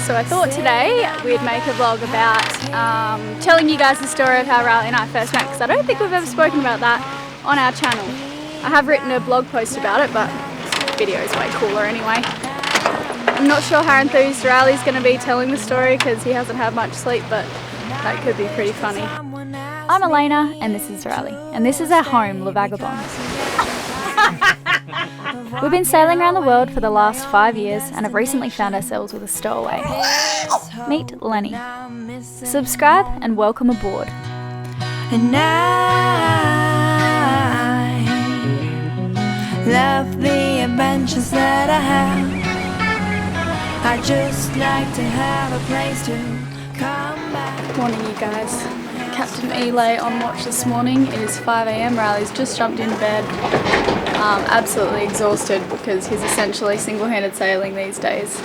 So I thought today we'd make a vlog about telling you guys the story of how Riley and I first met, because I don't think we've ever spoken about that on our channel. I have written a blog post about it, but this video is way cooler anyway. I'm not sure how enthused Riley's going to be telling the story because he hasn't had much sleep, but that could be pretty funny. I'm Elayna and this is Riley, and this is our home, Le Vagabond. We've been sailing around the world for the last 5 years and have recently found ourselves with a stowaway. Meet Lenny. Subscribe and welcome aboard. And I love the adventures that I have. I just like to have a place to come back. Morning, you guys. Captain Elay on watch this morning. It is 5 AM. Riley's just jumped into bed. Absolutely exhausted because he's essentially single-handed sailing these days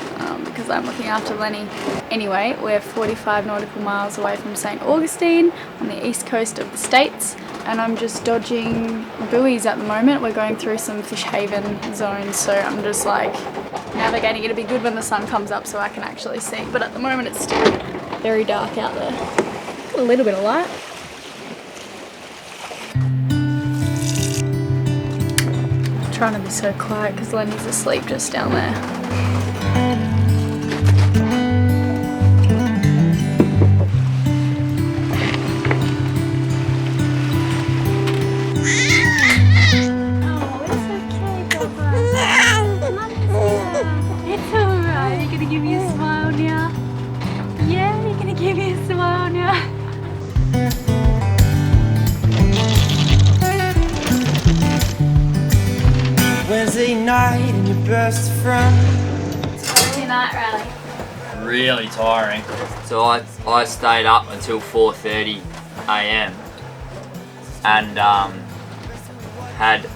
because I'm looking after Lenny. Anyway, we're 45 nautical miles away from St. Augustine on the east coast of the States, and I'm just dodging buoys at the moment. We're going through some fish haven zones, so I'm just like navigating. It'll be good when the sun comes up so I can actually see, but at the moment it's still very dark out there. Got a little bit of light. Trying to be so quiet because Lenny's asleep just down there. Oh, it's okay, Papa. It's alright. You're gonna give me a smile now. Yeah, you're gonna give me a smile now. Wednesday night and your best friend. Good night, Riley. Really tiring. So I stayed up until 4:30 AM and had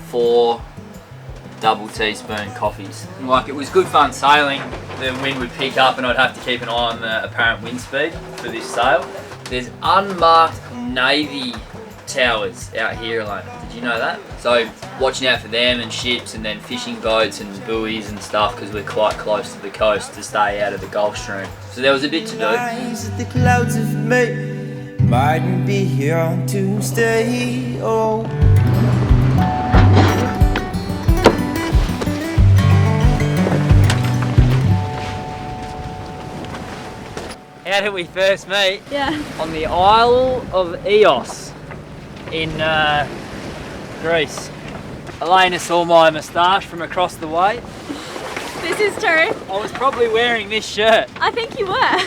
4 double teaspoon coffees. Like, it was good fun sailing. The wind would pick up and I'd have to keep an eye on the apparent wind speed for this sail. There's unmarked Navy towers out here, Elayna. Did you know that? So watching out for them and ships, and then fishing boats and buoys and stuff because we're quite close to the coast to stay out of the Gulf Stream. So there was a bit to do. The clouds have made mightn't be here on Tuesday. Oh. How did we first meet? Yeah. On the Isle of Eos in Greece. Elayna saw my moustache from across the way. This is true. I was probably wearing this shirt. I think you were.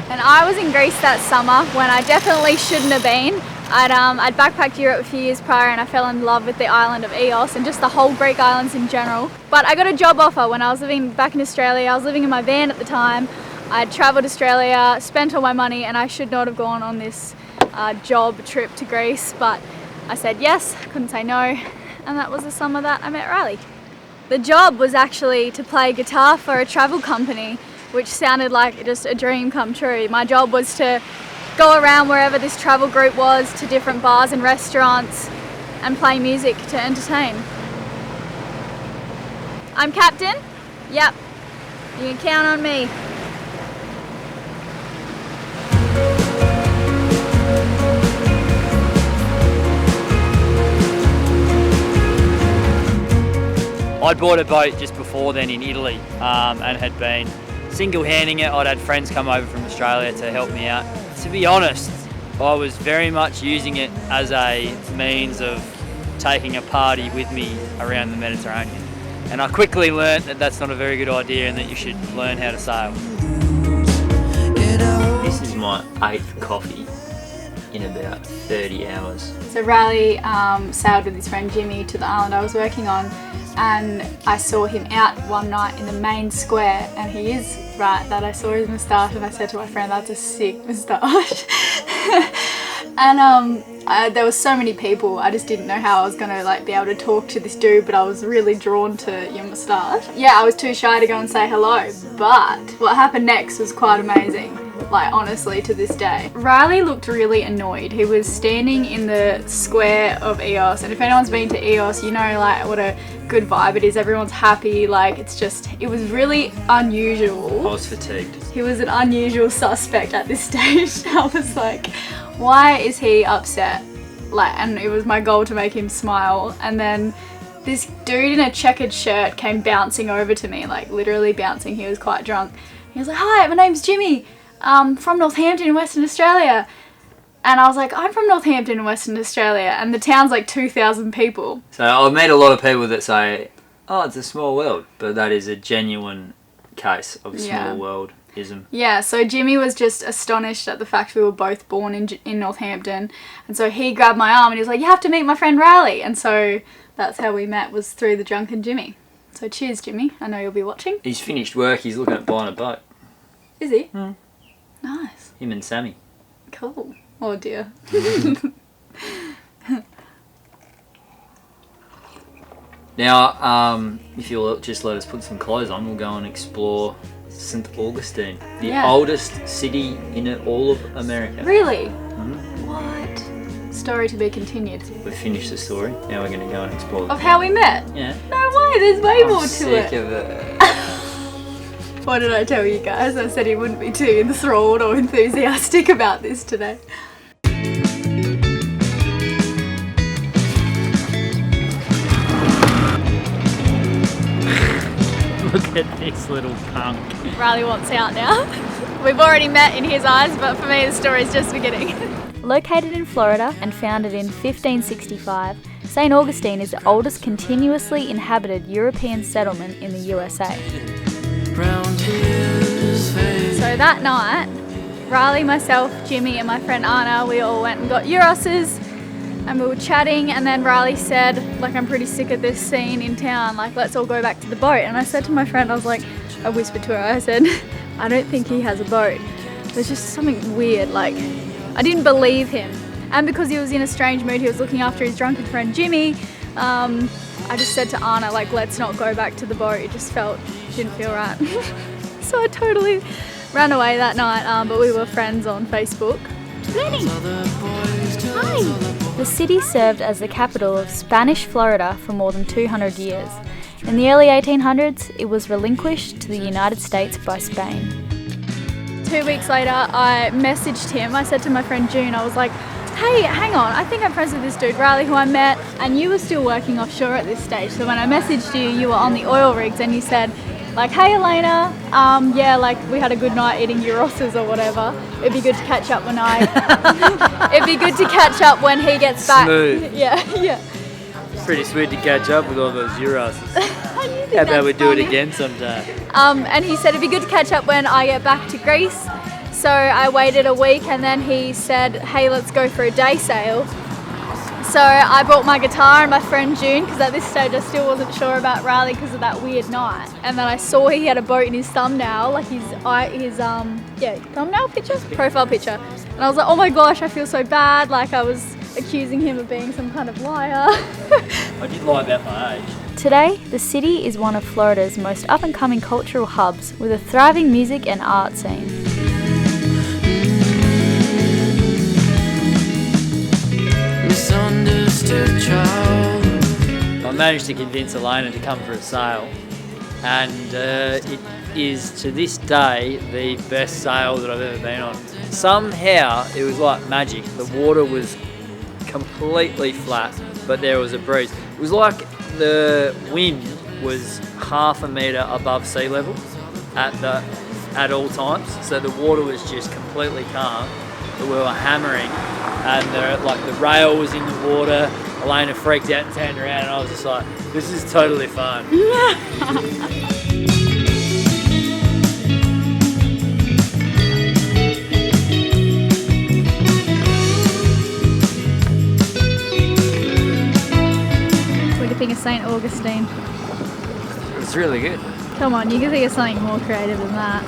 And I was in Greece that summer when I definitely shouldn't have been. I'd backpacked Europe a few years prior and I fell in love with the island of Eos and just the whole Greek islands in general. But I got a job offer when I was living back in Australia. I was living in my van at the time. I'd travelled Australia, spent all my money, and I should not have gone on this job trip to Greece, but I said yes, couldn't say no, and that was the summer that I met Riley. The job was actually to play guitar for a travel company, which sounded like just a dream come true. My job was to go around wherever this travel group was to different bars and restaurants and play music to entertain. I'm captain? Yep, you can count on me. I'd bought a boat just before then in Italy and had been single-handing it. I'd had friends come over from Australia to help me out. To be honest, I was very much using it as a means of taking a party with me around the Mediterranean. And I quickly learnt that that's not a very good idea and that you should learn how to sail. This is my 8th coffee in about 30 hours. So Riley sailed with his friend Jimmy to the island I was working on, and I saw him out one night in the main square, and he is right that I saw his moustache, and I said to my friend, that's a sick moustache. And there were so many people, I just didn't know how I was going to be able to talk to this dude, but I was really drawn to your moustache. Yeah, I was too shy to go and say hello, but what happened next was quite amazing. like honestly to this day. Riley looked really annoyed. He was standing in the square of EOS, and if anyone's been to EOS, you know like what a good vibe it is. Everyone's happy, like it was really unusual. I was fatigued. He was an unusual suspect at this stage. I was like, why is he upset? Like, and it was my goal to make him smile, and then this dude in a checkered shirt came bouncing over to me, like literally bouncing. He was quite drunk. He was like, hi, my name's Jimmy, from Northampton in Western Australia. And I was like, I'm from Northampton in Western Australia, and the town's like 2,000 people. So I've met a lot of people that say, oh, it's a small world, but that is a genuine case of small worldism. Yeah, so Jimmy was just astonished at the fact we were both born in Northampton, and so he grabbed my arm and he was like, you have to meet my friend Riley. And so that's how we met, was through the drunken Jimmy. So cheers, Jimmy. I know you'll be watching. He's finished work, he's looking at buying a boat. Is he? Mm. Nice. Him and Sammy. Cool. Oh dear. Now, if you'll just let us put some clothes on, we'll go and explore St. Augustine, the Yeah. oldest city in all of America. Really? Mm-hmm. What? Story to be continued. We've finished the story, now we're going to go and explore. Of how we met? Yeah. No way, there's way I'm more to sick it. of it. What did I tell you guys? I said he wouldn't be too enthralled or enthusiastic about this today. Look at this little punk. Riley wants out now. We've already met in his eyes, but for me the story's just beginning. Located in Florida and founded in 1565, St. Augustine is the oldest continuously inhabited European settlement in the USA. So that night, Riley, myself, Jimmy and my friend Anna, we all went and got Euroses, and we were chatting, and then Riley said, like, I'm pretty sick of this scene in town, like, let's all go back to the boat. And I said to my friend, I was like, I whispered to her, I said, I don't think he has a boat. There's just something weird, like, I didn't believe him. And because he was in a strange mood, he was looking after his drunken friend Jimmy, I just said to Anna, like, let's not go back to the boat. It just didn't feel right. So I totally ran away that night, but we were friends on Facebook. Lenny! Hi! The city served as the capital of Spanish Florida for more than 200 years. In the early 1800s, it was relinquished to the United States by Spain. 2 weeks later, I messaged him. I said to my friend June, I was like, hey, hang on, I think I'm friends with this dude, Riley, who I met, and you were still working offshore at this stage. So when I messaged you, you were on the oil rigs, and you said, like, hey Elayna, yeah, like, we had a good night eating Euroses or whatever. It'd be good to catch up when he gets back. Smooth. Yeah. Pretty sweet to catch up with all those Euroses. How about we do it again sometime? And he said it'd be good to catch up when I get back to Greece. So I waited a week, and then he said, hey, let's go for a day sail. So I brought my guitar and my friend June, because at this stage I still wasn't sure about Riley because of that weird night. And then I saw he had a boat in his thumbnail, like his thumbnail picture? Profile picture. And I was like, oh my gosh, I feel so bad. Like I was accusing him of being some kind of liar. I did lie about my age. Today, the city is one of Florida's most up-and-coming cultural hubs with a thriving music and art scene. I managed to convince Elayna to come for a sail, and it is to this day the best sail that I've ever been on. Somehow it was like magic. The water was completely flat, but there was a breeze. It was like the wind was half a metre above sea level at all times, so the water was just completely calm. But we were hammering, and the rail was in the water. Elayna freaked out and turned around, and I was just like, this is totally fun. What do you think of St. Augustine? It's really good. Come on, you can think of something more creative than that.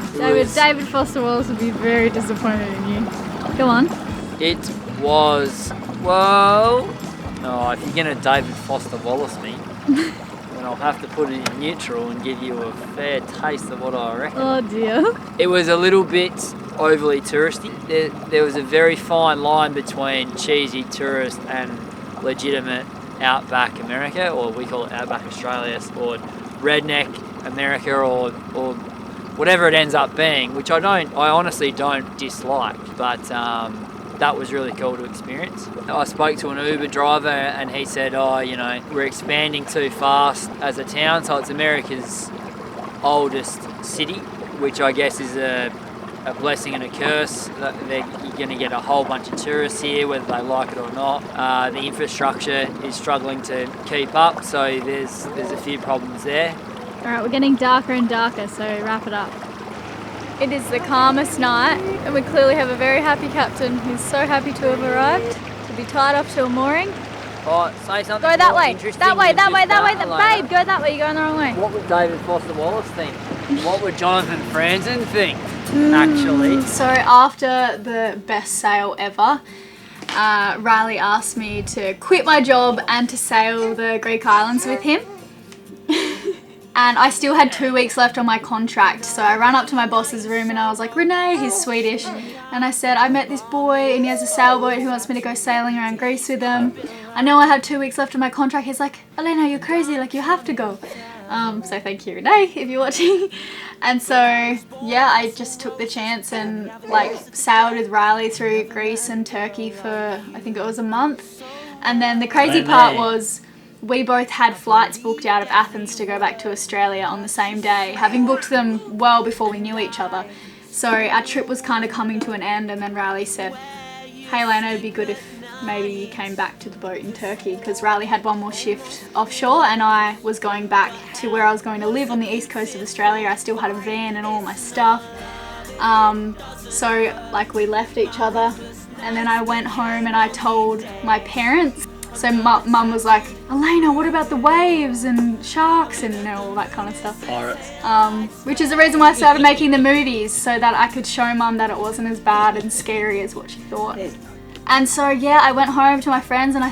David Foster Wallace would be very disappointed in you. Go on. It was, well, no, if you're going to David Foster Wallace me, then I'll have to put it in neutral and give you a fair taste of what I reckon. Oh dear. It was a little bit overly touristy. There was a very fine line between cheesy tourist and legitimate outback America, or we call it outback Australia, or redneck America, or whatever it ends up being, which I honestly don't dislike, but that was really cool to experience. I spoke to an Uber driver and he said, we're expanding too fast as a town, so it's America's oldest city, which I guess is a blessing and a curse. You're going to get a whole bunch of tourists here, whether they like it or not. The infrastructure is struggling to keep up, so there's a few problems there. Alright, we're getting darker and darker, so wrap it up. It is the calmest night, and we clearly have a very happy captain who's so happy to have arrived, to be tied up to a mooring. Oh, say something. Go that way, interesting that way, than babe, Elayna. go that way, you're going the wrong way. What would David Foster Wallace think? What would Jonathan Franzen think, actually? So after the best sail ever, Riley asked me to quit my job and to sail the Greek islands with him. And I still had 2 weeks left on my contract, so I ran up to my boss's room and I was like, Renee, he's Swedish, and I said, I met this boy and he has a sailboat who wants me to go sailing around Greece with him. I know I have 2 weeks left on my contract. He's like, Elayna, you're crazy, like you have to go. So thank you, Renee, if you're watching. And so, yeah, I just took the chance and like sailed with Riley through Greece and Turkey for, I think it was a month. And then the crazy part was, we both had flights booked out of Athens to go back to Australia on the same day, having booked them well before we knew each other. So our trip was kind of coming to an end, and then Riley said, hey Elayna, it'd be good if maybe you came back to the boat in Turkey, because Riley had one more shift offshore and I was going back to where I was going to live on the east coast of Australia. I still had a van and all my stuff. So like we left each other, and then I went home and I told my parents. So mum was like, Elayna, what about the waves and sharks and all that kind of stuff? Pirates. Which is the reason why I started making the movies, so that I could show mum that it wasn't as bad and scary as what she thought. And so yeah, I went home to my friends and I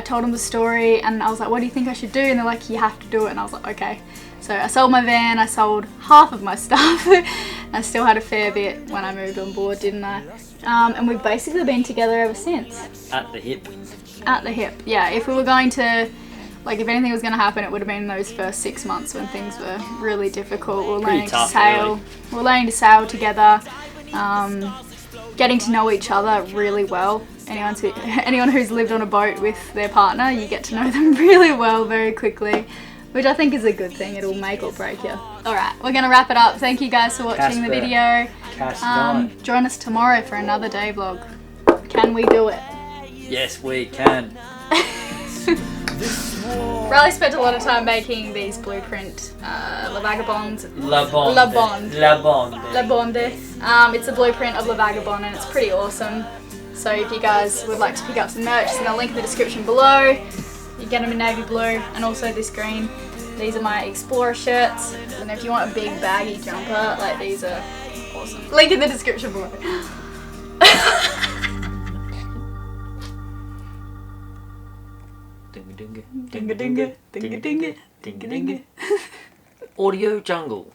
told them the story, and I was like, what do you think I should do? And they're like, you have to do it. And I was like, okay. So I sold my van, I sold half of my stuff. I still had a fair bit when I moved on board, didn't I? And we've basically been together ever since. At the hip. At the hip, yeah. If we were going to, like, if anything was going to happen, it would have been in those first 6 months when things were really difficult. We were learning to sail. Really. We were learning to sail together, getting to know each other really well. Anyone who's lived on a boat with their partner, you get to know them really well very quickly, which I think is a good thing. It'll make or break you. Alright, we're going to wrap it up. Thank you guys for watching the video. Join us tomorrow for another day vlog. Can we do it? Yes, we can. Riley spent a lot of time making these blueprint La Vagabond. La Bond. It's a blueprint of La Vagabond and it's pretty awesome. So if you guys would like to pick up some merch, there's a link in the description below. You get them in navy blue and also this green. These are my Explorer shirts, and if you want a big baggy jumper, like these are awesome. Link in the description below. Dinga dinga, dinga dinga, dinga dinga. Audio jungle.